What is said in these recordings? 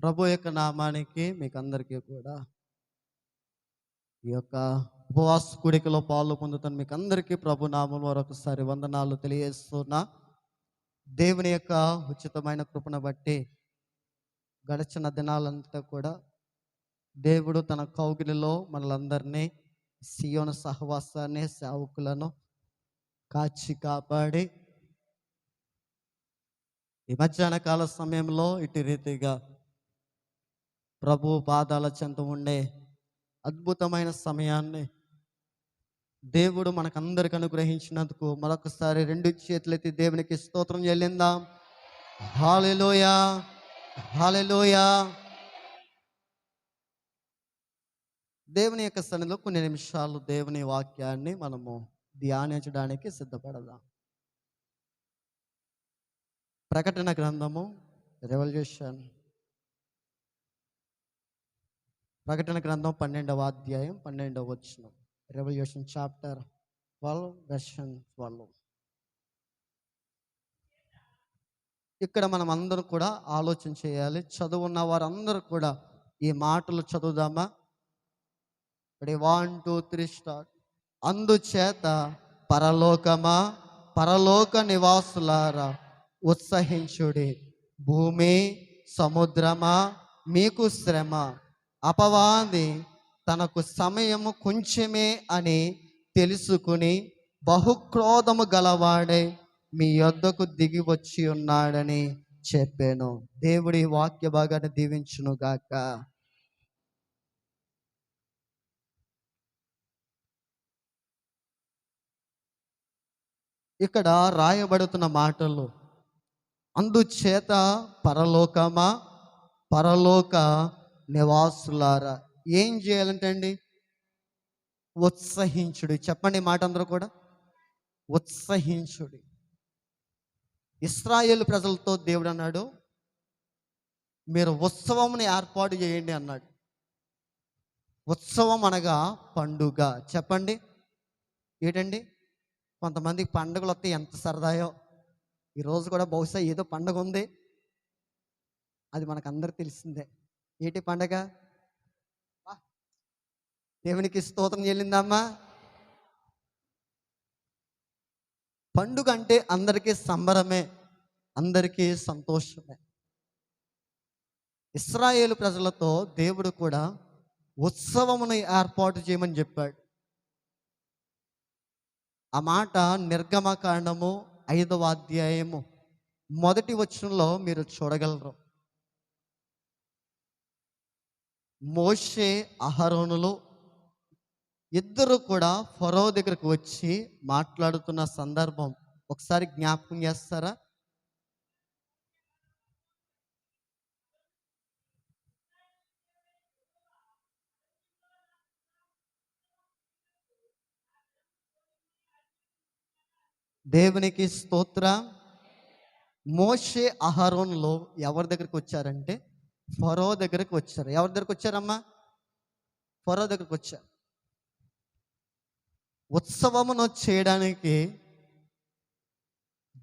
ప్రభు యొక్క నామానికి మీకు అందరికీ కూడా ఈ యొక్క ఉపవాస కూడికలో పాలు పొందుతాను. మీకు అందరికీ ప్రభు నామం మరొకసారి వందనాలు తెలియజేస్తున్నా. దేవుని యొక్క ఉచితమైన కృపను బట్టి గడిచిన దినాలంతా కూడా దేవుడు తన కౌగిలిలో మనలందరినీ సియోను సహవాసాన్ని సేవకులను కాచి కాపాడి ఈ మధ్యాహ్న కాల సమయంలో ఇటు రీతిగా ప్రభు పాదాల చెంత ఉండే అద్భుతమైన సమయాన్ని దేవుడు మనకందరికి అనుగ్రహించినందుకు మరొకసారి రెండు చేతులెత్తి దేవునికి స్తోత్రం చెల్లిందాం. హల్లెలూయా, హల్లెలూయా. దేవుని యొక్క సన్నిధిలో కొన్ని నిమిషాలు దేవుని వాక్యాన్ని మనము ధ్యానించడానికి సిద్ధపడదాం. ప్రకటన గ్రంథము రెవల్యూషన్, ప్రకటన గ్రంథం 12వ అధ్యాయం 12వ వచనం. Revelation chapter 12 version 12. ఇక్కడ మనం అందరం కూడా ఆలోచన చేయాలి. చదువున్న వారందరూ కూడా ఈ మాటలు చదువుదామా? 1 2 3 స్టార్ట్. అందుచేత పరలోకమా, పరలోక నివాసులారా ఉత్సహించుడి. భూమి సముద్రమా మీకు శ్రమ. అపవాది తనకు సమయము కొంచెమే అని తెలుసుకుని బహుక్రోధము గలవాడే మీ యొద్దకు దిగి వచ్చి ఉన్నాడని చెప్పాను. దేవుడి వాక్య భాగాన్ని దీవించును గాక. ఇక్కడ రాయబడుతున్న మాటలు, అందుచేత పరలోకమా, పరలోక నివాసులారా ఏం చేయాలంటే అండి? ఉత్సహించుడి. చెప్పండి మాట అందరూ కూడా, ఉత్సహించుడి. ఇశ్రాయేలు ప్రజలతో దేవుడు అన్నాడు, మీరు ఉత్సవంని ఏర్పాటు చేయండి అన్నాడు. ఉత్సవం అనగా పండుగ. చెప్పండి ఏంటండి? కొంతమందికి పండుగలు వస్తే ఎంత సరదాయో. ఈరోజు కూడా బహుశా ఏదో పండుగ ఉంది, అది మనకు అందరికి తెలిసిందే. ఏంటి పండగ? దేవునికి స్తోత్రం చెల్లిందమ్మా. పండుగ అంటే అందరికీ సంబరమే, అందరికీ సంతోషమే. ఇశ్రాయేలు ప్రజలతో దేవుడు కూడా ఉత్సవమును ఏర్పాటు చేయమని చెప్పాడు. ఆ మాట నిర్గమకాండము 5వ అధ్యాయము 1వ వచనంలో మీరు చూడగలరు. మోషే అహరోనులు ఇద్దరు కూడా ఫరో దగ్గరకు వచ్చి మాట్లాడుతున్న సందర్భం ఒకసారి జ్ఞాపకం చేస్తారా? దేవునికి స్తోత్రం. మోషే అహరోనులు ఎవరి దగ్గరికి వచ్చారంటే ఫరో దగ్గరికి వచ్చారు. ఎవరి దగ్గరికి వచ్చారమ్మా? ఫరో దగ్గరికి వచ్చారు. ఉత్సవమును చేయడానికి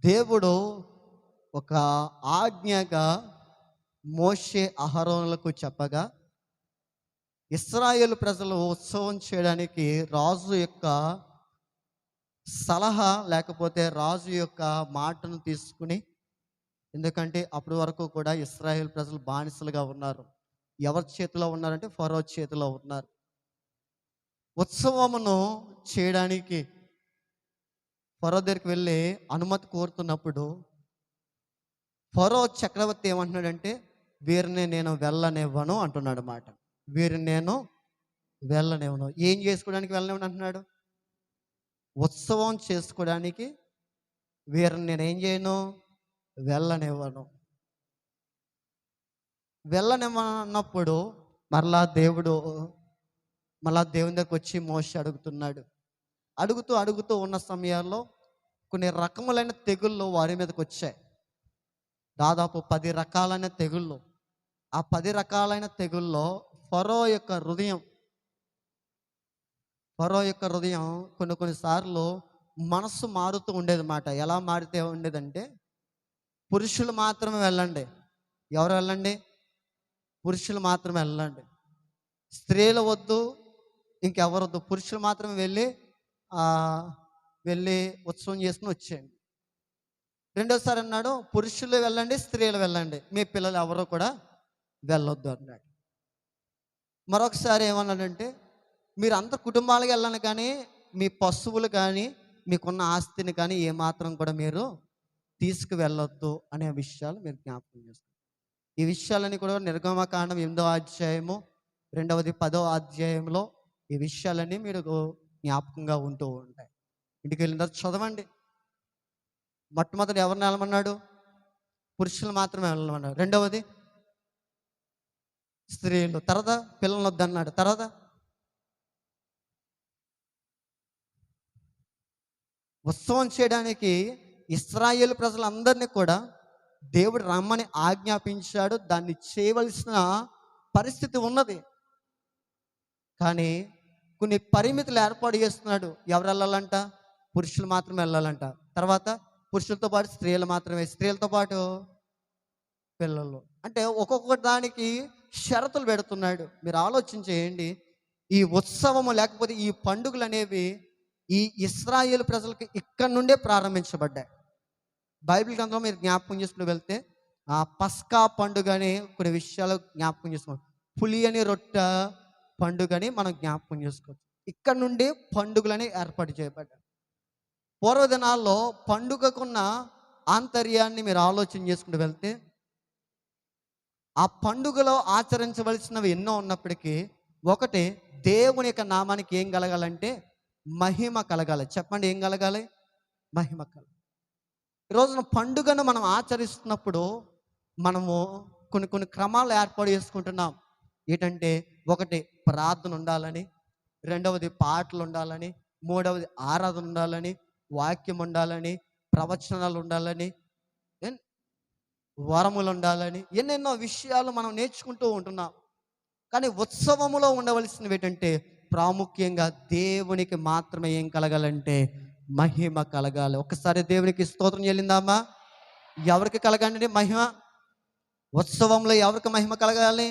దేవుడు ఒక ఆజ్ఞగా మోషే అహరోనులకు చెప్పగా, ఇశ్రాయేలు ప్రజలు ఉత్సవం చేయడానికి రాజు యొక్క సలహా లేకపోతే రాజు యొక్క మాటను తీసుకుని, ఎందుకంటే అప్పటి వరకు కూడా ఇశ్రాయేలు ప్రజలు బానిసలుగా ఉన్నారు. ఎవరి చేతిలో ఉన్నారంటే ఫరో చేతిలో ఉన్నారు. ఉత్సవమును చేయడానికి ఫరో దగ్గరికి వెళ్ళి అనుమతి కోరుతున్నప్పుడు ఫరో చక్రవర్తి ఏమంటున్నాడంటే, వీరిని నేను వెళ్ళనివ్వను అంటున్నాడు మాట. వీరిని నేను వెళ్ళనివ్వను. ఏం చేసుకోవడానికి వెళ్ళనివ్వను అంటున్నాడు? ఉత్సవం చేసుకోవడానికి వీరిని నేను ఏం చేయను? వెళ్ళనివ్వను. వెళ్ళనివ్వనప్పుడు మరలా దేవుని దగ్గరికి వచ్చి మోషే అడుగుతున్నాడు. అడుగుతూ ఉన్న సమయాల్లో కొన్ని రకములైన తెగుళ్ళు వారి మీదకి వచ్చాయి. దాదాపు 10 రకాలైన తెగుళ్ళు. ఆ 10 రకాలైన తెగుల్లో ఫరో యొక్క హృదయం కొన్నిసార్లు మనస్సు మారుతూ ఉండేది మాట. ఎలా మారితే ఉండేదంటే, పురుషులు మాత్రమే వెళ్ళండి. ఎవరు వెళ్ళండి? పురుషులు మాత్రమే వెళ్ళండి, స్త్రీలు వద్దు, ఇంకెవరు వద్దు, పురుషులు మాత్రమే ఆ, వెళ్ళి ఉత్సవం చేసుకుని వచ్చేయండి. రెండోసారి అన్నాడు, పురుషులు వెళ్ళండి, స్త్రీలు వెళ్ళండి, మీ పిల్లలు ఎవరు కూడా వెళ్ళొద్దు అన్నాడు. మరొకసారి ఏమన్నాడంటే, మీరు అంత కుటుంబాలకు వెళ్ళండి, కానీ మీ పశువులు కానీ మీకున్న ఆస్తిని కానీ ఏమాత్రం కూడా మీరు తీసుకువెళ్ళొద్దు అనే విషయాలు మీరు జ్ఞాపకం చేసుకోండి. ఈ విషయాలన్నీ కూడా నిర్గమకాండం 8వ అధ్యాయము, రెండవది 10వ అధ్యాయంలో ఈ విషయాలన్నీ మీరు జ్ఞాపకంగా ఉంటూ ఉంటాయి. ఇంటికి వెళ్ళిన తర్వాత చదవండి. మొట్టమొదటి ఎవరిని వెళ్ళమన్నాడు? పురుషులు మాత్రమే వెళ్ళమన్నాడు. రెండవది స్త్రీలు, తర్వాత పిల్లలు వద్దన్నాడు. తర్వాత ఉత్సవం చేయడానికి ఇశ్రాయేలు ప్రజలందరినీ కూడా దేవుడు రమ్మని ఆజ్ఞాపించాడు. దాన్ని చేయవలసిన పరిస్థితి ఉన్నది, కానీ కొన్ని పరిమితులు ఏర్పాటు చేస్తున్నాడు. ఎవరు వెళ్ళాలంట? పురుషులు మాత్రమే వెళ్ళాలంట. తర్వాత పురుషులతో పాటు స్త్రీలు మాత్రమే, స్త్రీలతో పాటు పిల్లలు. అంటే ఒక్కొక్క దానికి షరతులు పెడుతున్నాడు. మీరు ఆలోచన చేయండి. ఈ ఉత్సవము లేకపోతే ఈ పండుగలు అనేవి ఈ ఇశ్రాయేలు ప్రజలకు ఇక్కడ నుండే ప్రారంభించబడ్డాయి. బైబిల్ గ్రంథంలో మీరు జ్ఞాపకం చేసుకుని వెళ్తే ఆ పస్కా పండుగని కొన్ని విషయాలు జ్ఞాపకం చేసుకోవచ్చు. పులియని రొట్టె పండుగని మనం జ్ఞాపకం చేసుకోవచ్చు. ఇక్కడ నుండి పండుగలని ఏర్పాటు చేయబడ్డాయి. పూర్వదినాల్లో పండుగకున్న ఆంతర్యాన్ని మీరు ఆలోచన చేసుకుంటూ వెళ్తే ఆ పండుగలో ఆచరించవలసినవి ఎన్నో ఉన్నప్పటికీ ఒకటి, దేవుని యొక్క నామానికి ఏం కలగాలంటే మహిమ కలగాలి. చెప్పండి, ఏం కలగాలి? మహిమ కలగాలి. ఈరోజున పండుగను మనం ఆచరిస్తున్నప్పుడు మనము కొన్ని క్రమాలు ఏర్పాటు చేసుకుంటున్నాం. ఏంటంటే, ఒకటి ప్రార్థన ఉండాలని, రెండవది పాటలు ఉండాలని, మూడవది ఆరాధన ఉండాలని, వాక్యం ఉండాలని, ప్రవచనాలు ఉండాలని, వరములు ఉండాలని, ఎన్నెన్నో విషయాలు మనం నేర్చుకుంటూ ఉంటున్నాం. కానీ ఉత్సవములో ఉండవలసినవి ఏంటంటే ప్రాముఖ్యంగా దేవునికి మాత్రమే ఏం కలగాలంటే మహిమ కలగాలి. ఒకసారి దేవునికి స్తోత్రం చెల్లిందామా? ఎవరికి కలగాలండి మహిమ? ఉత్సవంలో ఎవరికి మహిమ కలగాలి?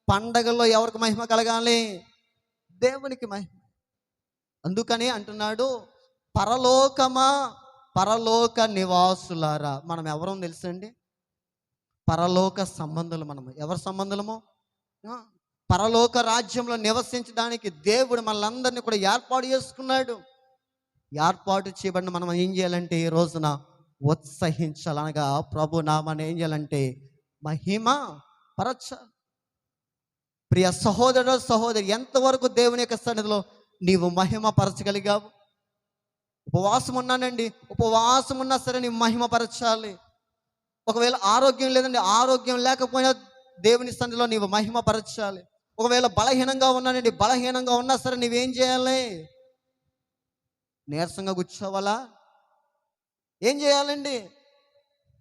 పండగల్లో ఎవరికి మహిమ కలగాలి? దేవునికి మహిమ. అందుకని అంటున్నాడు, పరలోకమా, పరలోక నివాసులారా. మనం ఎవరో తెలుసండి? పరలోక సంబంధులు. మనము ఎవరి సంబంధులము? పరలోక రాజ్యంలో నివసించడానికి దేవుడు మనలందరినీ కూడా ఏర్పాటు చేసుకున్నాడు. ఏర్పాటు చేయబడిన మనం ఏం చేయాలంటే ఈ రోజున ఉత్సహించాలనగా ప్రభు నామాన్ని ఏం చేయాలంటే మహిమ పరచాలి. ప్రియ సహోదరుడు సహోదరి, ఎంతవరకు దేవుని యొక్క సన్నిధిలో నీవు మహిమ పరచగలిగావు? ఉపవాసం ఉన్నానండి, ఉపవాసం ఉన్నా సరే నీవు మహిమ పరచాలి. ఒకవేళ ఆరోగ్యం లేదండి, ఆరోగ్యం లేకపోయినా దేవుని సన్నిధిలో నీవు మహిమ పరచాలి. ఒకవేళ బలహీనంగా ఉన్నానండి, బలహీనంగా ఉన్నా సరే నీవేం చేయాలి? నీరసంగా కూర్చోవాలా? ఏం చేయాలండి?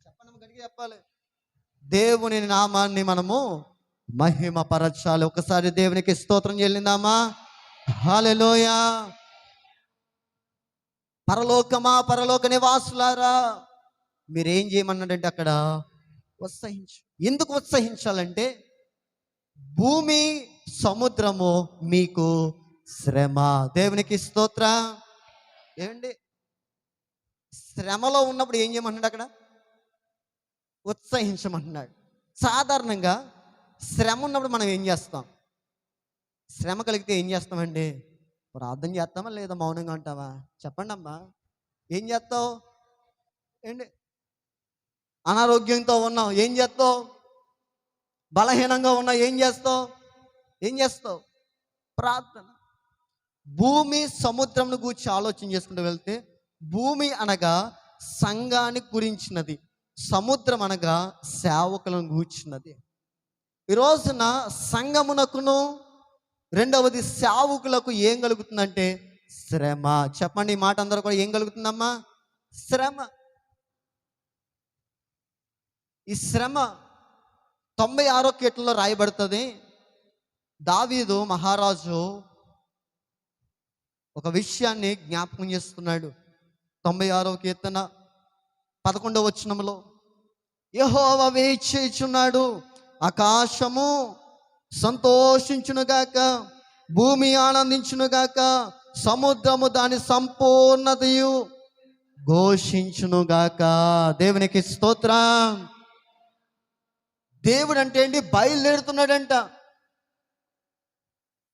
చెప్పండి, గట్టిగా చెప్పాలి. దేవుని నామాన్ని మనము మహిమ పరచాలి. ఒకసారి దేవునికి స్తోత్రం చెల్లిందామా? హల్లెలూయా. పరలోకమా, పరలోక నివాసులారా, మీరేం చేయమన్నాడంటే అక్కడ ఉత్సహించు. ఎందుకు ఉత్సహించాలంటే భూమి సముద్రము మీకు శ్రమ. దేవునికి స్తోత్రం. ఏమండి, శ్రమలో ఉన్నప్పుడు ఏం చేయమంటున్నాడు? అక్కడ ఉత్సహించమంటున్నాడు. సాధారణంగా శ్రమ ఉన్నప్పుడు మనం ఏం చేస్తాం? శ్రమ కలిగితే ఏం చేస్తామండి? ప్రార్థన చేస్తామా లేదా మౌనంగా ఉంటావా? చెప్పండి అమ్మా, ఏం చేస్తావు? ఏంటి, అనారోగ్యంతో ఉన్నావు, ఏం చేస్తావు? బలహీనంగా ఉన్నావు, ఏం చేస్తావు? ఏం చేస్తావు? ప్రార్థన. భూమి సముద్రంను గురించి ఆలోచన చేసుకుంటూ వెళ్తే భూమి అనగా సంఘాన్ని గురించినది, సముద్రం అనగా సేవకులను గూర్చినది. ఈ రోజున సంఘమునకును రెండవది సేవకులకు ఏం కలుగుతుందంటే శ్రమ. చెప్పండి, ఈ మాట అందరూ కూడా ఏం కలుగుతుందమ్మా? శ్రమ. ఈ శ్రమ 96వ కీర్తనలో రాయబడుతుంది. దావీదు మహారాజు ఒక విషయాన్ని జ్ఞాపకం చేస్తున్నాడు. 96వ కీర్తన 11వ వచనంలో, యెహోవా వేచి చేయుచున్నాడు, ఆకాశము సంతోషించునుగాక, భూమి ఆనందించునుగాక, సముద్రము దాని సంపూర్ణతయు ఘోషించునుగాక. దేవునికి స్తోత్రం. దేవుడు అంటే ఏంటి? బయలుదేరుతున్నాడంట.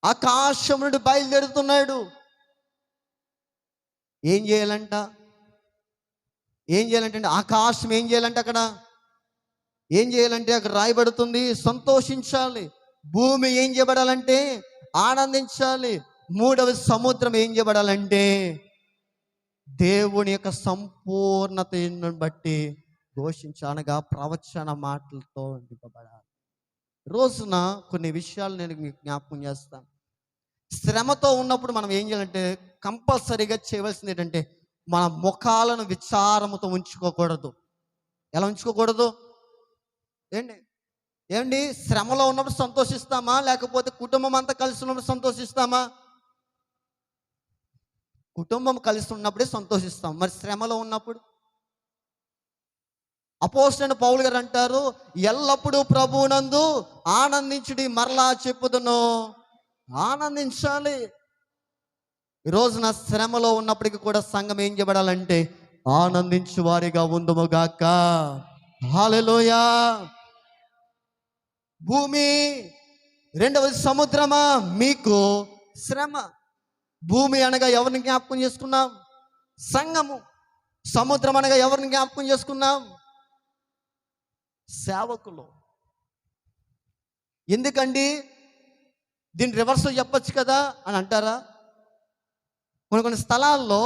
ఆకాశం నుండి బయలుదేరుతున్నాడు. ఏం చేయాలంట? ఏం చేయాలంటే ఆకాశం ఏం చేయాలంటే అక్కడ ఏం చేయాలంటే అక్కడ రాయబడుతుంది, సంతోషించాలి. భూమి ఏం చేయబడాలంటే ఆనందించాలి. మూడవ సముద్రం ఏం చేయబడాలంటే దేవుని యొక్క సంపూర్ణతను బట్టి ఘోషించనగా ప్రవచన మాటలతో నింపబడాలి. రోజున కొన్ని విషయాలు నేను మీకు జ్ఞాపకం చేస్తాను. శ్రమతో ఉన్నప్పుడు మనం ఏం చేయాలంటే కంపల్సరీగా చేయవలసింది ఏంటంటే మన ముఖాలను విచారముతో ఉంచుకోకూడదు. ఎలా ఉంచుకోకూడదు? ఏంటి శ్రమలో ఉన్నప్పుడు సంతోషిస్తామా, లేకపోతే కుటుంబం అంతా కలిసి ఉన్నప్పుడు సంతోషిస్తామా? కుటుంబం కలిసి ఉన్నప్పుడే సంతోషిస్తాం. మరి శ్రమలో ఉన్నప్పుడు? అపోస్తలుడైన పౌలు గారు అంటారు, ఎల్లప్పుడూ ప్రభువునందు ఆనందించుడి. మరలా చెప్పుదును, ఆనందించాలి. ఈ రోజున శ్రమలో ఉన్నప్పటికీ కూడా సంఘం ఏం చేయబడాలంటే ఆనందించు వారిగా ఉందుముగాక. హల్లెలూయా. భూమి, రెండవది సముద్రమా మీకు శ్రమ. భూమి అనగా ఎవరిని జ్ఞాపకం చేసుకున్నాం? సంఘము. సముద్రం అనగా ఎవరిని జ్ఞాపకం చేసుకున్నాం? సేవకులు. ఎందుకండి దీన్ని రివర్స్ చెప్పచ్చు కదా అని అంటారా? కొన్ని స్థలాల్లో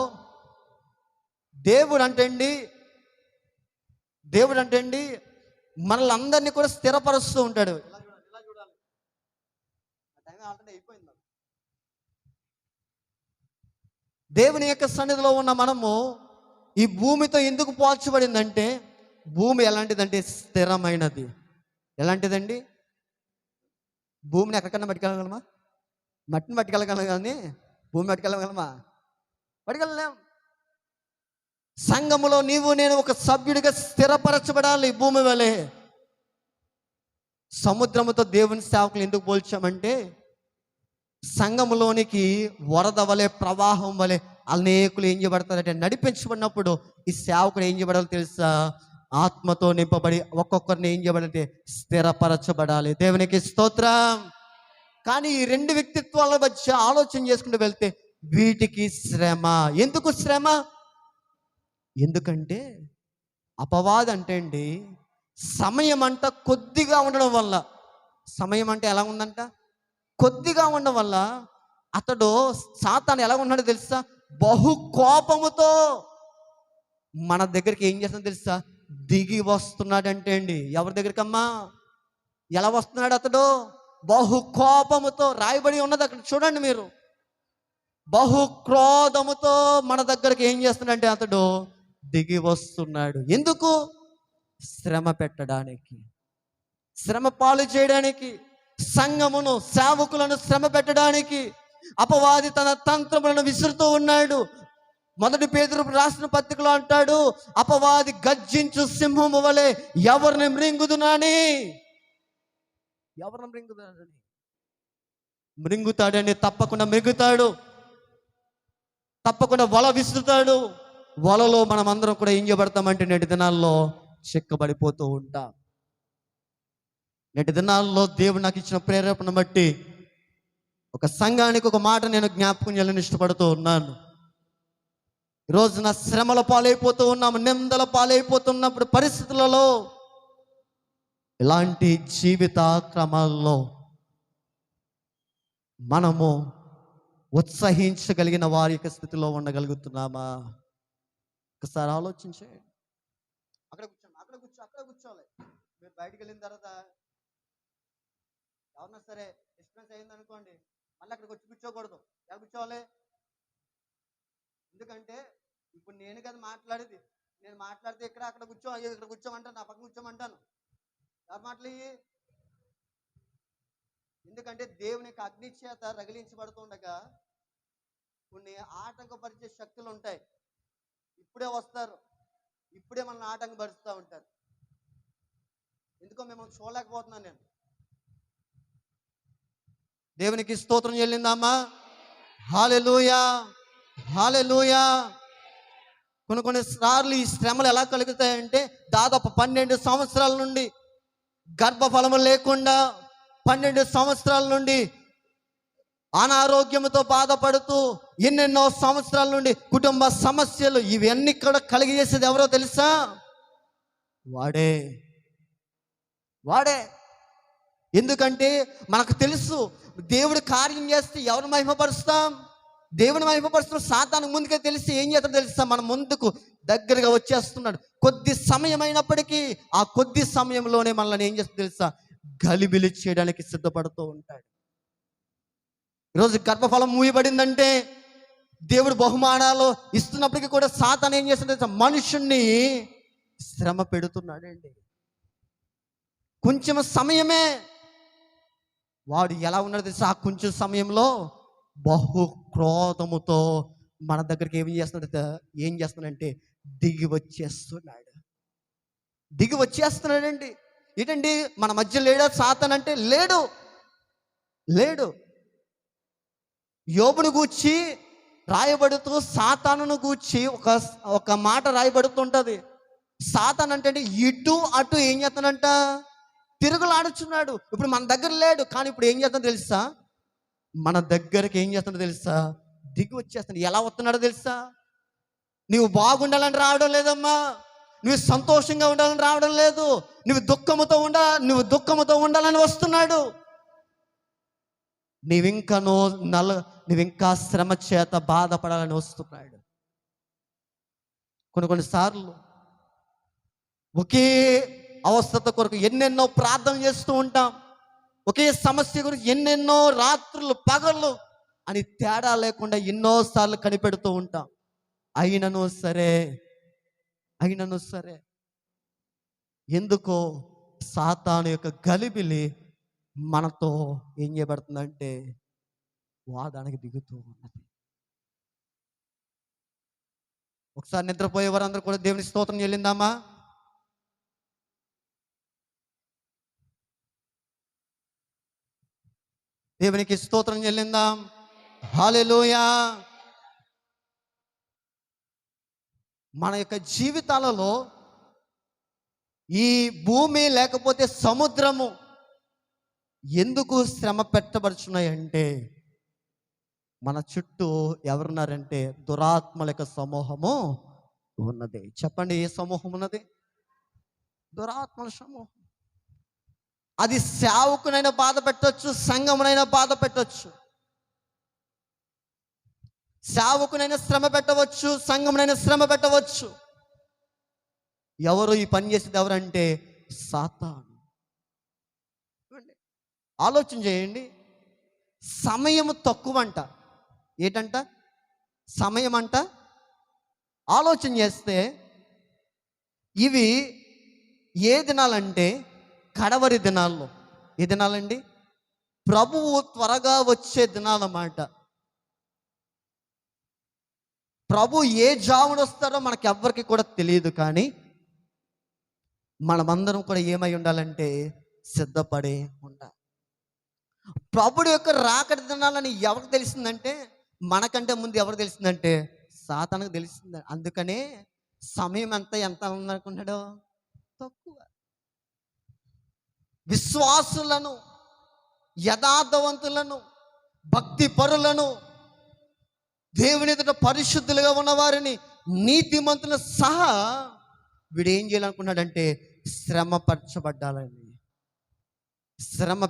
దేవుడు అంటే మనల్ని అందరినీ కూడా స్థిరపరుస్తూ ఉంటాడు. ఇలా చూడాలి. టైం ఆల్రెడీ అయిపోయింది. దేవుని యొక్క సన్నిధిలో ఉన్న మనము ఈ భూమితో ఎందుకు పోల్చబడిందంటే, భూమి ఎలాంటిదంటే స్థిరమైనది. ఎలాంటిదండి? భూమిని ఎక్కడికన్నా పట్టుకెళ్ళగలమా? మట్టిని పట్టుకెళ్ళగలం, కానీ భూమి పట్టుకెళ్ళగలమా? పట్టుకెళ్ళలేం. సంఘములో నీవు నేను ఒక సభ్యుడిగా స్థిరపరచబడాలి. భూమి వలె సముద్రముతో దేవుని సేవకులు ఎందుకు పోల్చామంటే, సంఘములోనికి వరద వలె, ప్రవాహం వలె అనేకులు ఏం చేయబడతారంటే నడిపించబడినప్పుడు ఈ సేవకుడు ఏం చేయబడాలి తెలుసా? ఆత్మతో నింపబడి ఒక్కొక్కరిని ఏం చేయబడాలంటే స్థిరపరచబడాలి. దేవునికి స్తోత్రం. కానీ ఈ రెండు వ్యక్తిత్వాల మధ్య ఆలోచన చేసుకుంటూ వెళ్తే వీటికి శ్రమ. ఎందుకు శ్రమ? ఎందుకంటే అపవాది అంటే సమయం అంట కొద్దిగా ఉండడం వల్ల, సమయం అంటే ఎలా ఉందంట? కొద్దిగా ఉండడం వల్ల అతడు సాతాను ఎలా ఉన్నాడో తెలుసా? బహు కోపముతో మన దగ్గరికి ఏం చేస్తాడో తెలుసా? దిగి వస్తున్నాడంటే అండి. ఎవరి దగ్గరికమ్మా? ఎలా వస్తున్నాడు అతడు? బహు కోపముతో. రాయబడి ఉన్నది అక్కడ చూడండి మీరు. బహు క్రోధముతో మన దగ్గరికి ఏం చేస్తున్నాడంటే అతడు దిగి వస్తున్నాడు. ఎందుకు? శ్రమ పెట్టడానికి, శ్రమ పాలు చేయడానికి, సంఘమును సేవకులను శ్రమ పెట్టడానికి అపవాది తన తంత్రములను విసురుతూ ఉన్నాడు. మొదటి పేతురు రాసిన పత్రికలో అంటాడు, అపవాది గర్జించు సింహము వలె ఎవరిని మృంగుదునని. ఎవరిని మృంగుతాడని? మృంగుతాడని తప్పకుండా మృంగుతాడు. తప్పకుండా వల విసురుతాడు. వలలో మనం అందరం కూడా ఏం చేయబడతామంటే నేటి దినాల్లో చిక్కబడిపోతూ ఉంటాం. నేటి దినాల్లో దేవుడు నాకు ఇచ్చిన ప్రేరేపణ బట్టి ఒక సంఘానికి ఒక మాట నేను జ్ఞాపకం చేయాలని ఇష్టపడుతూ ఉన్నాను. ఈరోజు నా శ్రమల పాలైపోతూ ఉన్నాము, నిందల పాలైపోతున్నప్పుడు పరిస్థితులలో ఇలాంటి జీవిత క్రమాల్లో మనము ఉత్సహించగలిగిన వారి యొక్క స్థితిలో ఉండగలుగుతున్నామా? ఒకసారి ఆలోచించే. అక్కడ కూర్చోవాలి. మీరు బయటికి వెళ్ళిన తర్వాత ఎవరన్నా సరే డిస్టర్బెన్స్ అయింది అనుకోండి, మళ్ళీ అక్కడికి వచ్చి కూర్చోకూడదు. ఎలా కూర్చోవాలి? ఎందుకంటే ఇప్పుడు నేను కదా మాట్లాడేది. నేను మాట్లాడితే అక్కడ కూర్చోమంటాను, నా పక్కన కూర్చోమంటాను. ఎవరు మాటలు? ఎందుకంటే దేవుని యొక్క అగ్ని చేత రగిలించబడుతుండగా కొన్ని ఆటంకపరిచే శక్తులు ఉంటాయి. ఇప్పుడే వస్తారు, ఇప్పుడే మనల్ని ఆటంకపరుస్తూ ఉంటారు. ఎందుకో మిమ్మల్ని చూడలేకపోతున్నాను నేను. దేవునికి స్తోత్రం చెల్లిందామా? హల్లెలూయా, హల్లెలూయా. కొన్ని సార్లు ఈ శ్రమలు ఎలా కలుగుతాయంటే, దాదాపు 12 సంవత్సరాల నుండి గర్భఫలము లేకుండా, 12 సంవత్సరాల నుండి అనారోగ్యంతో బాధపడుతూ, ఎన్నెన్నో సంవత్సరాల నుండి కుటుంబ సమస్యలు, ఇవన్నీ కూడా కలిగజేసేది ఎవరో తెలుసా? వాడే. వాడే. ఎందుకంటే మనకు తెలుసు, దేవుడు కార్యం చేస్తే ఎవరు మహిమపరుస్తాం? దేవుని మహిమపరుస్తాం. సాతాను ముందుకే తెలిసి ఏం చేస్తాడో తెలుసా? మన ముందుకు దగ్గరగా వచ్చేస్తున్నాడు. కొద్ది సమయం అయినప్పటికీ ఆ కొద్ది సమయంలోనే మనల్ని ఏం చేస్తుందో తెలుసా? గలిబిలి చేయడానికి సిద్ధపడుతూ ఉంటాడు. ఈరోజు గర్భఫలం మూయబడిందంటే దేవుడు బహుమానాలు ఇస్తున్నప్పటికీ కూడా సాతాను ఏం చేస్తుందో తెలుసా? మనుషుణ్ణి శ్రమ పెడుతున్నాడండి. కొంచెం సమయమే. వాడు ఎలా ఉన్నాడో తెలుసా? ఆ కొంచెం సమయంలో బహు క్రోధముతో మన దగ్గరికి ఏం చేస్తున్నాడంటే దిగి వచ్చేస్తున్నాడు. దిగి వచ్చేస్తున్నాడండి. ఏంటండి, మన మధ్య లేడా సాతాను అంటే? లేడు, లేడు. యోబును గూర్చి రాయబడుతూ సాతానును గూర్చి ఒక మాట రాయబడుతుంటది. సాతాను అంటే ఇటు అటు ఏం చేస్తానంట? తిరుగులాడుచున్నాడు. ఇప్పుడు మన దగ్గర లేడు, కానీ ఇప్పుడు ఏం చేస్తాడో తెలుసా? మన దగ్గరికి ఏం చేస్తాడో తెలుసా? దిగి వచ్చేస్తాడు. ఎలా వస్తున్నాడో తెలుసా? నువ్వు బాగుండాలని రావడం లేదమ్మా, నువ్వు సంతోషంగా ఉండాలని రావడం లేదు, నువ్వు దుఃఖముతో ఉండాలని వస్తున్నాడు. నువ్వింకా శ్రమ చేత బాధపడాలని వస్తున్నాడు. కొన్నిసార్లు ఒకే అవస్థత కొరకు ఎన్నెన్నో ప్రార్థన చేస్తూ ఉంటాం. ఒకే సమస్య గురించి ఎన్నెన్నో రాత్రులు పగళ్ళు అని తేడా లేకుండా ఎన్నోసార్లు కనిపెడుతూ ఉంటాం. అయినను సరే ఎందుకో సాతాను యొక్క గలిబిలి మనతో ఏం చేయబడుతుందంటే వాదానికి దిగుతూ ఉన్నది. ఒకసారి నిద్రపోయే వారందరూ కూడా దేవుని స్తోత్రం చెల్లిందామా? దేవునికి స్తోత్రం చెల్లిందాం. హల్లెలూయా. మన యొక్క జీవితాలలో ఈ భూమి లేకపోతే సముద్రము ఎందుకు శ్రమ పెట్టబడుచున్నాయంటే, మన చుట్టూ ఎవరున్నారంటే దురాత్మల యొక్క సమూహము ఉన్నది. చెప్పండి, ఏ సమూహం ఉన్నది? దురాత్మల సమూహం. అది సేవకునైనా బాధ పెట్టవచ్చు, సంఘమునైనా బాధ పెట్టవచ్చు. సేవకునైనా శ్రమ పెట్టవచ్చు, సంఘమునైనా శ్రమ పెట్టవచ్చు. ఎవరు ఈ పని చేసేది? ఎవరంటే సాతాను. ఆలోచన చేయండి. సమయం తక్కువంట. ఏంటంట? సమయం అంట. ఆలోచన చేస్తే ఇవి ఏ దినాలంటే కడవరి దినాల్లో. ఏ దినాలండి? ప్రభువు త్వరగా వచ్చే దినాలన్నమాట. ప్రభు ఏ జామున వస్తారో మనకి ఎవ్వరికి కూడా తెలియదు, కానీ మనమందరం కూడా ఏమై ఉండాలంటే సిద్ధపడి ఉండాలి. ప్రభుడు యొక్క రాకడ దినాలని ఎవరికి తెలిసిందంటే, మనకంటే ముందు ఎవరు తెలిసిందంటే సాతానుకు తెలిసింది. అందుకనే సమయం ఎంత ఉందనుకున్నాడో తక్కువ. విశ్వాసులను, యథార్థవంతులను, భక్తి పరులను, దేవుని ఎదుట పరిశుద్ధులుగా ఉన్నవారిని, నీతిమంతులను సహా వీడు ఏం చేయాలనుకున్నాడంటే శ్రమ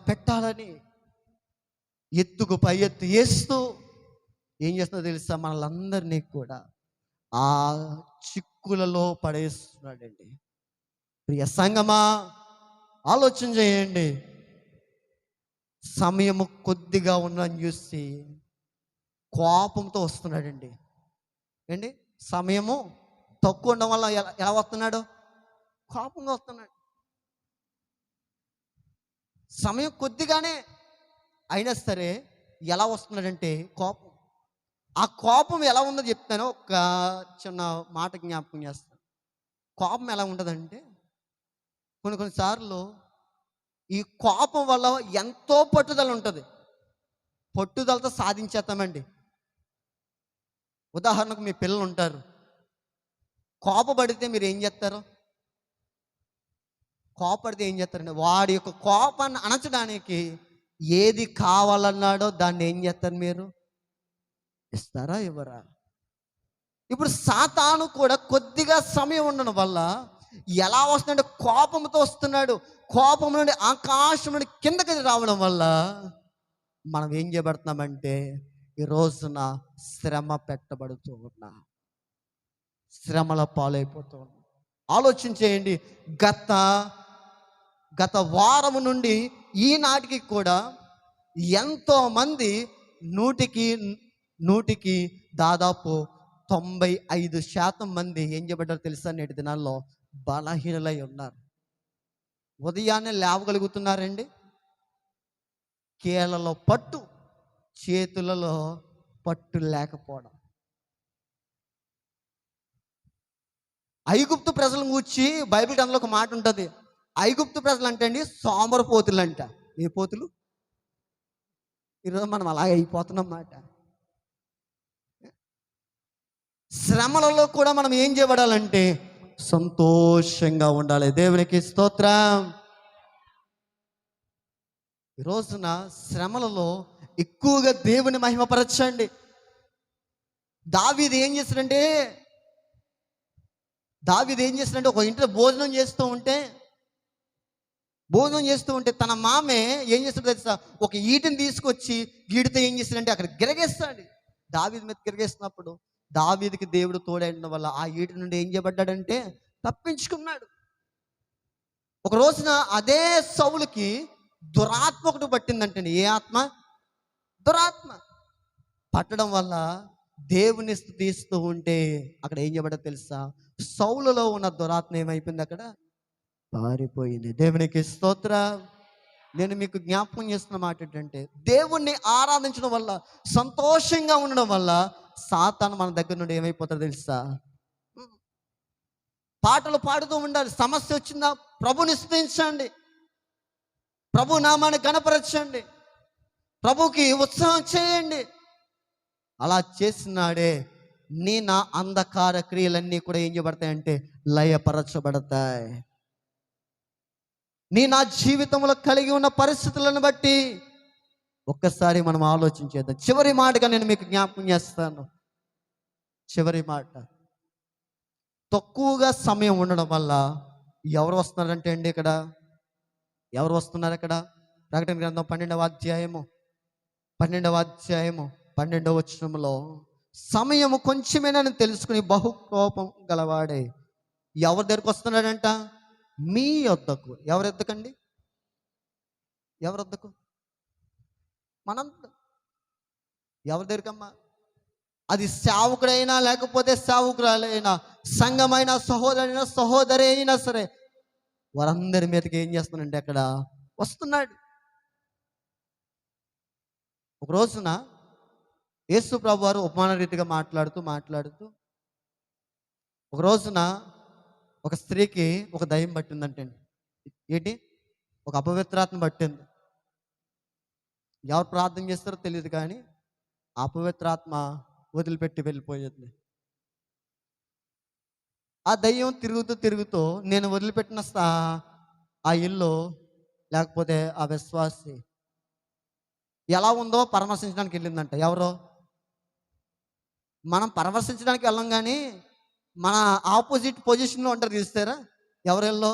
పెట్టాలని ఎత్తుకు పై ఎత్తు వేస్తూ ఏం చేస్తుందో తెలుసా? మనలందరినీ కూడా ఆ చిక్కులలో పడేస్తున్నాడండి. ప్రియ సంగమా, ఆలోచన చేయండి. సమయము కొద్దిగా ఉన్నని చూసి కోపంతో వస్తున్నాడండి. ఏంటి? సమయము తక్కువ ఉండడం వల్ల ఎలా వస్తున్నాడు? కోపంగా వస్తున్నాడు. సమయం కొద్దిగానే అయినా సరే ఎలా వస్తున్నాడంటే కోపం. ఆ కోపం ఎలా ఉందో చెప్తాను. ఒక చిన్న మాట జ్ఞాపకం చేస్తాను. కోపం ఎలా ఉంటుందంటే, కొన్నిసార్లు ఈ కోపం వల్ల ఎంతో పట్టుదల ఉంటుంది. పట్టుదలతో సాధించేస్తామండి. ఉదాహరణకు మీ పిల్లలు ఉంటారు, కోపపడితే మీరు ఏం చేస్తారు? కోపడితే ఏం చేస్తారండి? వాడి యొక్క కోపాన్ని అణచడానికి ఏది కావాలన్నాడో దాన్ని ఏం చేస్తారు మీరు? ఇస్తారా, ఇవ్వరా? ఇప్పుడు సాతాను కూడా కొద్దిగా సమయం ఉండడం వల్ల ఎలా వస్తున్నాడు? కోపంతో వస్తున్నాడు. కోపం నుండి ఆకాశం నుండి కిందకి రావడం వల్ల మనం ఏం చేయబడుతున్నామంటే ఈ రోజున శ్రమ పెట్టబడుతూ ఉన్నా, శ్రమల పాలైపోతూ ఉన్నాం. ఆలోచన చేయండి. గత గత వారము నుండి ఈనాటికి కూడా ఎంతోమంది నూటికి నూటికి దాదాపు 95% మంది ఏం చేయబడ్డారు తెలుసా? నేటి దినాల్లో బలహీనలై ఉన్నారు. ఉదయాన్నే లేవగలుగుతున్నారండి, కీళ్ళలో పట్టు, చేతులలో పట్టు లేకపోవడం. ఐగుప్తు ప్రజలను గూర్చి బైబిల్ గ్రంథంలో ఒక మాట ఉంటుంది. ఐగుప్తు ప్రజలు అంటే అండి సోమరపోతులు అంట. ఏ పోతులు? ఈరోజు మనం అలాగే అయిపోతున్నాం మాట. శ్రమలలో కూడా మనం ఏం చేయబడాలంటే సంతోషంగా ఉండాలి. దేవునికి స్తోత్రం. ఈ రోజున శ్రమలలో ఎక్కువగా దేవుని మహిమపరచండి. దావీదు ఏం చేస్తాడంటే ఒక ఇంట్లో భోజనం చేస్తూ ఉంటే తన మామే ఏం చేస్తాడో తెలుసా? ఒక ఈటిని తీసుకొచ్చి గీడితో ఏం చేస్తాడంటే అక్కడ గిరగేస్తాడు. దావీదు మీద గిరగేస్తున్నప్పుడు దావీదుకి దేవుడు తోడైన వల్ల ఆ ఈటి నుండి ఏం చేయబడ్డాడంటే తప్పించుకున్నాడు. ఒక రోజున అదే సౌలుకి దురాత్మ ఒకటి పట్టిందంటండి. ఏ ఆత్మ? దురాత్మ పట్టడం వల్ల దేవుని స్తుతిస్తూ ఉంటే అక్కడ ఏం చేయబడ్డా తెలుసా? సౌలులో ఉన్న దురాత్మ ఏమైపోయింది? అక్కడ పారిపోయింది. దేవునికి స్తోత్రం. నేను మీకు జ్ఞాపకం చేస్తున్న మాట ఏంటంటే దేవుణ్ణి ఆరాధించడం వల్ల, సంతోషంగా ఉండడం వల్ల సాతాను మన దగ్గర నుండి ఏమైపోతాడో తెలుసా? పాటలు పాడుతూ ఉండాలి. సమస్య వచ్చిందా ప్రభుని స్తుతించండి, ప్రభు నామాన్ని గణపరచండి, ప్రభుకి ఉత్సాహం చేయండి. అలా చేసినాడే నా అంధకార క్రియలన్నీ కూడా ఏం చేయబడతాయంటే లయపరచబడతాయి. నా జీవితంలో కలిగి ఉన్న పరిస్థితులను బట్టి ఒక్కసారి మనం ఆలోచించేద్దాం. చివరి మాటగా నేను మీకు జ్ఞాపకం చేస్తాను. చివరి మాట, తక్కువగా సమయం ఉండడం వల్ల ఎవరు వస్తున్నారంటే అండి ఇక్కడ ఎవరు వస్తున్నారు? ఇక్కడ ప్రకటన గ్రంథం 12వ అధ్యాయము 12వ వచనంలో సమయము కొంచెమేనని తెలుసుకుని బహు కోపం గలవాడే ఎవరి దగ్గరకు వస్తున్నాడంట? మీ యొద్దకు. ఎవరి యొద్దకండి? ఎవరి వద్దకు? మనంత. ఎవరి దగ్గరకమ్మా? అది సేవకుడైనా లేకపోతే సేవకురాలైనా, సంఘమైన, సహోదరైనా సహోదరి అయినా సరే, వారందరి మీదకి ఏం చేస్తున్నాడంటే అక్కడ వస్తున్నాడు. ఒక రోజున యేసు ప్రభు వారు ఉపమాన రీతిగా మాట్లాడుతూ ఒక రోజున ఒక స్త్రీకి ఒక దయ్యం పట్టిందంటే, ఏంటి? ఒక అపవిత్రాత్మ పట్టింది. ఎవరు ప్రార్థన చేస్తారో తెలియదు, కానీ ఆ అపవిత్రాత్మ వదిలిపెట్టి వెళ్ళిపోయింది. ఆ దయ్యం తిరుగుతూ నేను వదిలిపెట్టిన ఆ ఇల్లు లేకపోతే ఆ విశ్వాసి ఎలా ఉందో పరామర్శించడానికి వెళ్ళిందంట. ఎవరో? మనం పరామర్శించడానికి వెళ్ళం, కానీ మన ఆపోజిట్ పొజిషన్లో ఉంటారు. తీస్తారా? ఎవరెల్లో?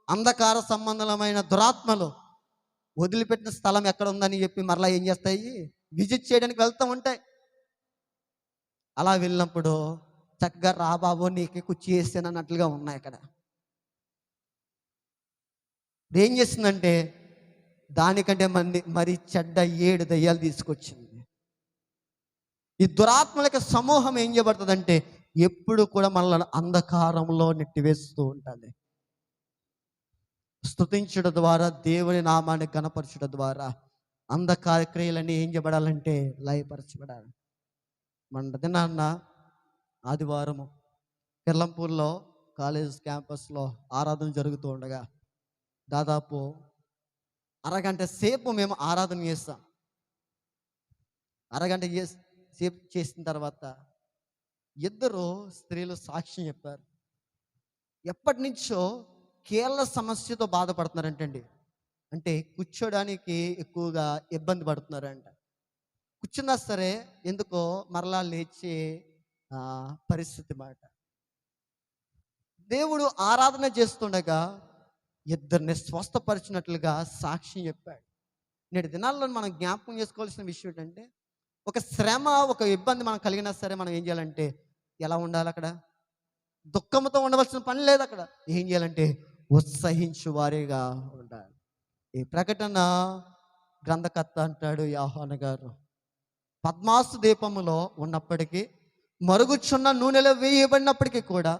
అంధకార సంబంధమైన దురాత్మలు వదిలిపెట్టిన స్థలం ఎక్కడ ఉందని చెప్పి మరలా ఏం చేస్తాయి? విజిట్ చేయడానికి వెళ్తూ ఉంటాయి. అలా వెళ్ళినప్పుడు చక్కగా రా బాబు నీకు కుర్చీ వేసాను అన్నట్లుగా ఉన్నాయి. అక్కడ ఏం చేస్తుందంటే దానికంటే మరి చెడ్డ 7 దయ్యాలు తీసుకొచ్చింది. ఈ దురాత్మలకి సమూహం ఏం చేయబడుతుందంటే ఎప్పుడు కూడా మనల్ని అంధకారంలో నెట్టివేస్తూ ఉంటుంది. స్తుతించడం ద్వారా, దేవుని నామాన్ని గణపరచడం ద్వారా అంధకార క్రియలన్నీ ఏం చేయబడాలంటే లయపరచబడాలి. మన దినాన్న ఆదివారము కిర్లంపూర్లో కాలేజ్ క్యాంపస్లో ఆరాధన జరుగుతూ ఉండగా దాదాపు అరగంట సేపు మేము ఆరాధన చేస్తాం. అరగంట సేపు చేసిన తర్వాత ఇద్దరు స్త్రీలు సాక్ష్యం చెప్పారు. ఎప్పటి నుంచో కీళ్ళ సమస్యతో బాధపడుతున్నారంటండి. అంటే కూర్చోడానికి ఎక్కువగా ఇబ్బంది పడుతున్నారంట. కూర్చున్నా సరే ఎందుకో మరలా లేచే పరిస్థితి మాట. దేవుడు ఆరాధన చేస్తుండగా ఇద్దరిని స్వస్థపరిచినట్లుగా సాక్ష్యం చెప్పాడు. నేటి దినాల్లో మనం జ్ఞాపకం చేసుకోవాల్సిన విషయం ఏంటంటే, ఒక శ్రమ, ఒక ఇబ్బంది మనం కలిగినా సరే మనం ఏం చేయాలంటే ఎలా ఉండాలి? అక్కడ దుఃఖంతో ఉండవలసిన పని లేదు. అక్కడ ఏం చేయాలంటే ఉత్సహించు వారిగా ఉండాలి. ఈ ప్రకటన గ్రంథకర్త అంటాడు యోహాను గారు, పద్మాసు దీపములో ఉన్నప్పటికీ, మరుగుచున్న నూనెలో వేయబడినప్పటికీ కూడా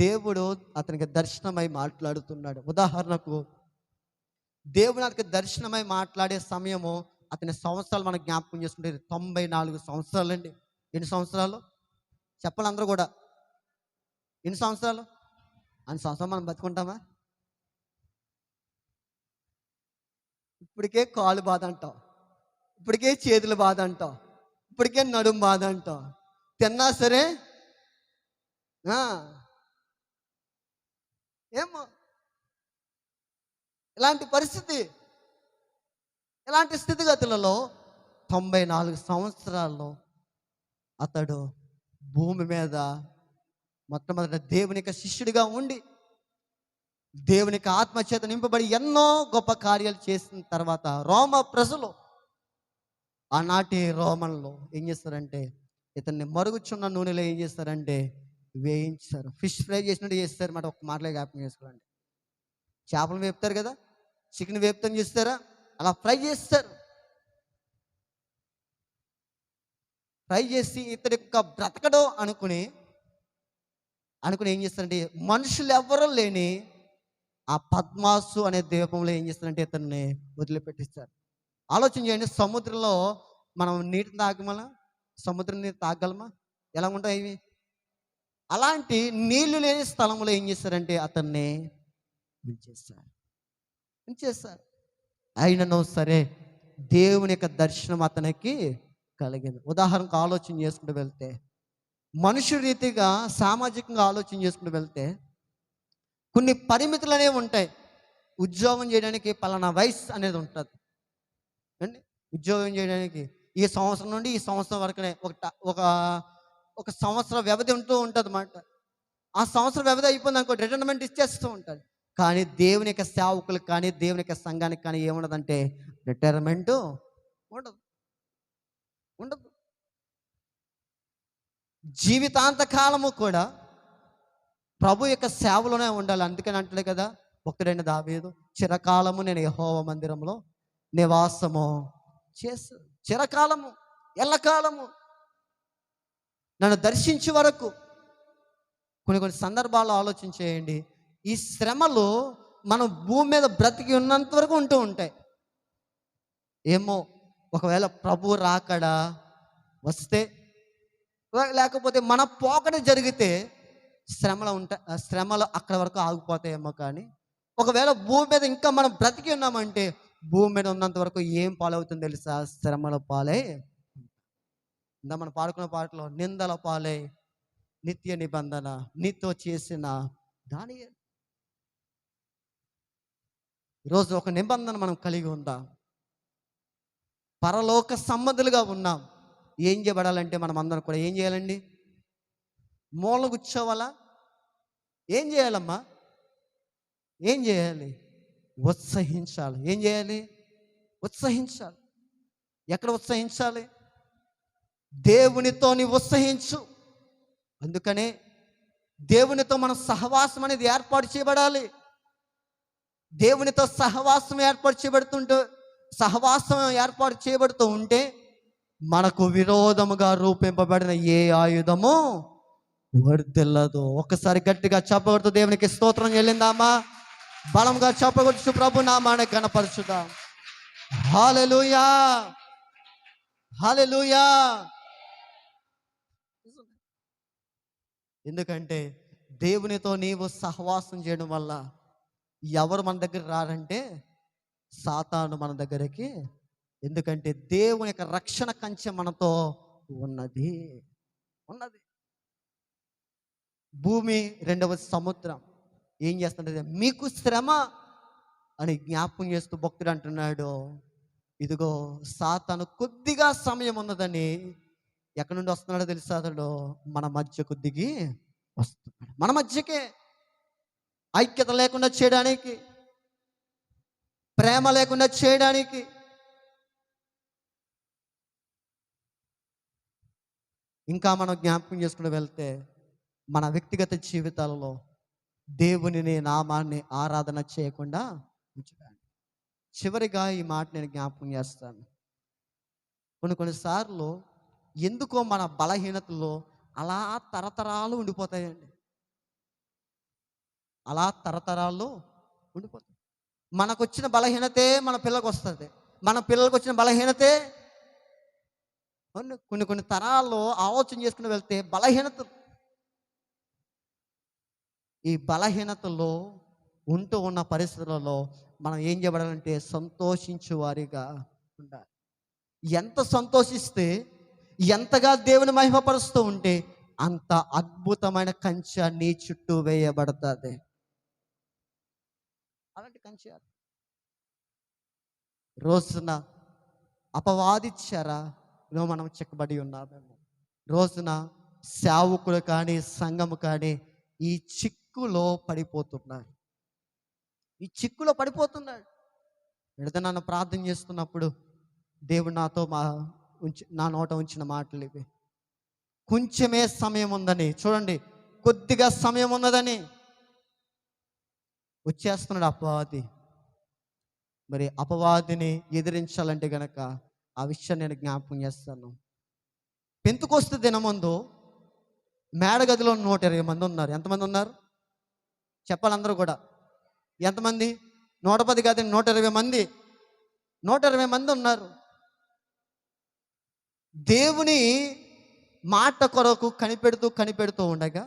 దేవుడు అతనికి దర్శనమై మాట్లాడుతున్నాడు. ఉదాహరణకు దేవుడు అతనికి దర్శనమై మాట్లాడే సమయము అతని సంవత్సరాలు మనం జ్ఞాపకం చేసుకుంటే 94 సంవత్సరాలు అండి. ఎన్ని సంవత్సరాలు చెప్పాలి అందరూ కూడా? ఎన్ని సంవత్సరాలు? అన్ని సంవత్సరాలు మనం బతుకుంటామా? ఇప్పటికే కాలు బాధ అంటాం, ఇప్పటికే చేతులు బాధ అంటాం, ఇప్పటికే నడుము బాధ అంటాం. తిన్నా సరే ఏమో ఇలాంటి పరిస్థితి, ఇలాంటి స్థితిగతులలో 94 సంవత్సరాల్లో అతడు భూమి మీద మొట్టమొదట దేవునికి శిష్యుడిగా ఉండి, దేవునికి ఆత్మచేత నింపబడి ఎన్నో గొప్ప కార్యాలు చేసిన తర్వాత రోమ ప్రజలు, ఆనాటి రోమన్లో ఏం చేస్తారంటే ఇతన్ని మరుగుచున్న నూనెలో ఏం చేస్తారంటే వేయించారు. ఫిష్ ఫ్రై చేసినట్టు చేస్తారు మాట. ఒక మాటలే జ్ఞాపకం చేసుకోండి. చేపలు వేపుతారు కదా, చికెన్ వేపుతాను చేస్తారా, అలా ఫ్రై చేస్తారు. ఫ్రై చేసి ఇతడి యొక్క బ్రతకడం అనుకుని ఏం చేస్తారంటే మనుషులు ఎవరూ లేని ఆ పద్మాసు అనే ద్వీపంలో ఏం చేస్తారంటే ఇతన్ని వదిలిపెట్టిస్తారు. ఆలోచన చేయండి, సముద్రంలో మనం నీటిని తాగమలా? సముద్రం నీరు తాగలమా? ఎలా ఉంటాయి ఇవి? అలాంటి నీళ్లు లేని స్థలంలో ఏం చేస్తారంటే అతన్ని ఉంచేస్తారు. అయినను సరే దేవుని యొక్క దర్శనం అతనికి కలిగింది. ఉదాహరణకు ఆలోచన చేసుకుంటూ వెళ్తే, మనుషు రీతిగా సామాజికంగా ఆలోచన చేసుకుంటూ వెళ్తే కొన్ని పరిమితులు అనేవి ఉంటాయి. ఉద్యోగం చేయడానికి పలానా వయసు అనేది ఉంటుంది అండి. ఉద్యోగం చేయడానికి ఈ సంవత్సరం నుండి ఈ సంవత్సరం వరకునే ఒక సంవత్సర వ్యవధి ఉంటుంది అన్నమాట. ఆ సంవత్సరం వ్యవధి అయిపోయింది అనుకో, రిటైర్మెంట్ ఇచ్చేస్తూ ఉంటాడు. కానీ దేవుని యొక్క సేవకులకు కానీ దేవుని యొక్క సంఘానికి కానీ ఏముండదంటే రిటైర్మెంట్ ఉండదు. జీవితాంతకాలము కూడా ప్రభు యొక్క సేవలోనే ఉండాలి. అందుకని అంటలే కదా భక్తుడైన దావీదు, చిరకాలము నేను యెహోవా మందిరంలో నివాసము చేసు. చిరకాలము, ఎల్లకాలము నన్ను దర్శించే వరకు. కొన్ని సందర్భాల్లో ఆలోచన చేయండి, ఈ శ్రమలు మనం భూమి మీద బ్రతికి ఉన్నంత వరకు ఉంటూ ఉంటాయి. ఏమో ఒకవేళ ప్రభు రాకడా వస్తే, లేకపోతే మన పోకడ జరిగితే శ్రమలు అక్కడ వరకు ఆగిపోతాయేమో. కానీ ఒకవేళ భూమి మీద ఇంకా మనం బ్రతికి ఉన్నామంటే భూమి మీద ఉన్నంత వరకు ఏం పాలవుతుందో తెలుసా? శ్రమల పాలై. ఇందా మనం పాడుకున్న పాటలో నిందల పాలై నిత్య నిబంధన నీతో చేసిన దాని. ఈరోజు ఒక నిబంధన మనం కలిగి ఉందాం. పరలోక సంబంధులుగా ఉన్నాం. ఏం చేయబడాలంటే మనం అందరం కూడా ఏం చేయాలండి? మూల కూర్చోవాలా? ఏం చేయాలమ్మా? ఏం చేయాలి? ఉత్సహించాలి. ఏం చేయాలి? ఉత్సహించాలి. ఎక్కడ ఉత్సహించాలి? దేవునితో నీవు ఉత్సహించు. అందుకనే దేవునితో మనం సహవాసం అనేది ఏర్పాటు చేయబడాలి. దేవునితో సహవాసం ఏర్పాటు చేయబడుతూ ఉంటే మనకు విరోధముగా రూపింపబడిన ఏ ఆయుధము వర్ధిల్లదు. ఒక్కసారి గట్టిగా చెప్పగొడుతూ దేవునికి స్తోత్రం చెల్లిందామా? బలంగా చెప్పగొచ్చు ప్రభు నామాన్ని ఘనపరచుదాం. హల్లెలూయా, హల్లెలూయా. ఎందుకంటే దేవునితో నీవు సహవాసం చేయడం వల్ల ఎవరు మన దగ్గర రారంటే సాతాను మన దగ్గరికి ఎందుకంటే దేవుని యొక్క రక్షణ కంచె మనతో ఉన్నది ఉన్నది. భూమి, రెండవ సముద్రం ఏం చేస్తుంటే మీకు శ్రమ అని జ్ఞాపకం చేస్తూ భక్తుడు అంటున్నాడు, ఇదిగో సాతాను కొద్దిగా సమయం ఉన్నదని ఎక్కడి నుండి వస్తున్నాడో తెలుసా? అతడు మన మధ్యకు దిగి వస్తున్నాడు. మన మధ్యకే ఐక్యత లేకుండా చేయడానికి, ప్రేమ లేకుండా చేయడానికి. ఇంకా మనం జ్ఞాపకం చేసుకుంటూ వెళ్తే మన వ్యక్తిగత జీవితాలలో దేవునిని, నామాన్ని ఆరాధన చేయకుండా ఉంచడానికి. చివరిగా ఈ మాట నేను జ్ఞాపకం చేస్తాను. కొన్నిసార్లు ఎందుకో మన బలహీనతలో అలా తరతరాలు ఉండిపోతాయండి. అలా తరతరాల్లో ఉండిపోతాయి. మనకు వచ్చిన బలహీనతే మన పిల్లలకు వస్తుంది, మన పిల్లలకు వచ్చిన బలహీనతే కొన్ని తరాల్లో ఆలోచన చేసుకుని వెళ్తే ఈ బలహీనతలో ఉంటూ ఉన్న పరిస్థితులలో మనం ఏం చేయబడాలంటే సంతోషించే వారిగా ఉండాలి. ఎంత సంతోషిస్తే, ఎంతగా దేవుని మహిమపరుస్తూ ఉంటే అంత అద్భుతమైన కంచె నీ చుట్టూ వేయబడుతుంది. అలాంటి కంచె రోజున అపవాది చెరలో మనం చిక్కబడి ఉన్నామేమో. రోజున సేవకులు కానీ, సంఘము కానీ ఈ చిక్కులో పడిపోతున్నారు. ఈ చిక్కులో పడిపోతున్నాడు. వెళితే నన్ను ప్రార్థన చేస్తున్నప్పుడు దేవుడు నాతో నా నోట ఉంచిన మాటలు ఇవి. కొంచెమే సమయం ఉందని, చూడండి, కొద్దిగా సమయం ఉన్నదని వచ్చేస్తున్నాడు అపవాది. మరి అపవాదిని ఎదిరించాలంటే గనక ఆ విషయం నేను జ్ఞాపకం చేస్తాను. పెంతుకొస్తే దినమందు మేడగదిలో 120 మంది ఉన్నారు. ఎంతమంది ఉన్నారు చెప్పాలి అందరూ కూడా? ఎంతమంది? 110 కాదు, 120 మంది. 120 మంది ఉన్నారు. దేవుని మాట కొరకు కనిపెడుతూ ఉండగా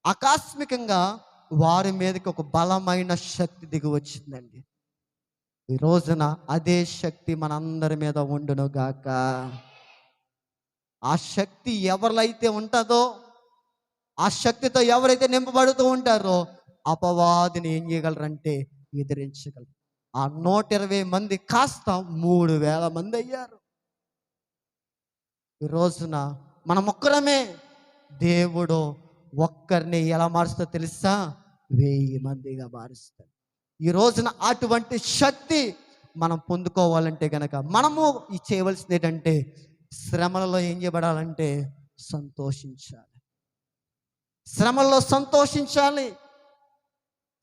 ఆకస్మికంగా వారి మీదకి ఒక బలమైన శక్తి దిగి వచ్చిందండి. ఈ రోజున అదే శక్తి మనందరి మీద ఉండును గాక. ఆ శక్తి ఎవరైతే ఉంటుందో, ఆ శక్తితో ఎవరైతే నింపబడుతూ ఉంటారో అపవాదిని ఏం చేయగలరంటే ఎదిరించగలరు. ఆ 120 మంది కాస్త 3000 మంది అయ్యారు. ఈ రోజున మనం ఒక్కరమే, దేవుడు ఒక్కరిని ఎలా మారుస్తో తెలుసా? 1000 మందిగా మారుస్తాడు. ఈ రోజున అటువంటి శక్తి మనం పొందుకోవాలంటే గనక మనము ఈ చేయవలసింది ఏంటంటే శ్రమలలో ఏం చేయబడాలంటే సంతోషించాలి. శ్రమల్లో సంతోషించాలి.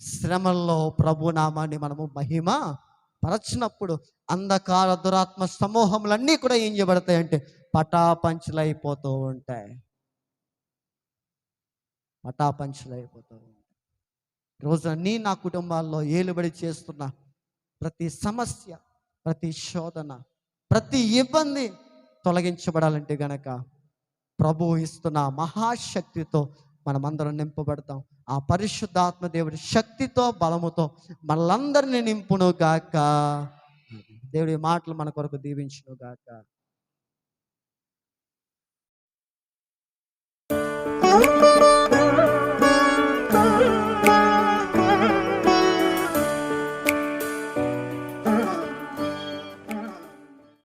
శ్రమల్లో ప్రభునామాన్ని మనము మహిమ పరచినప్పుడు అంధకార దురాత్మ సమూహములన్నీ కూడా ఏం చేయబడతాయంటే పటాపంచలైపోతూ ఉంటాయి. పటాపంచలైపోతూ ఉంటాయి. రోజున నా కుటుంబాల్లో ఏలుబడి చేస్తున్న ప్రతి సమస్య, ప్రతి శోధన, ప్రతి ఇబ్బంది తొలగించబడాలంటే గనక ప్రభువు ఇస్తున్న మహాశక్తితో మనమందరం నింపబడతాం. ఆ పరిశుద్ధాత్మ దేవుడి శక్తితో, బలముతో మనలందరినీ నింపును గాక. దేవుడి మాటలు మన కొరకు దీవించును గాక.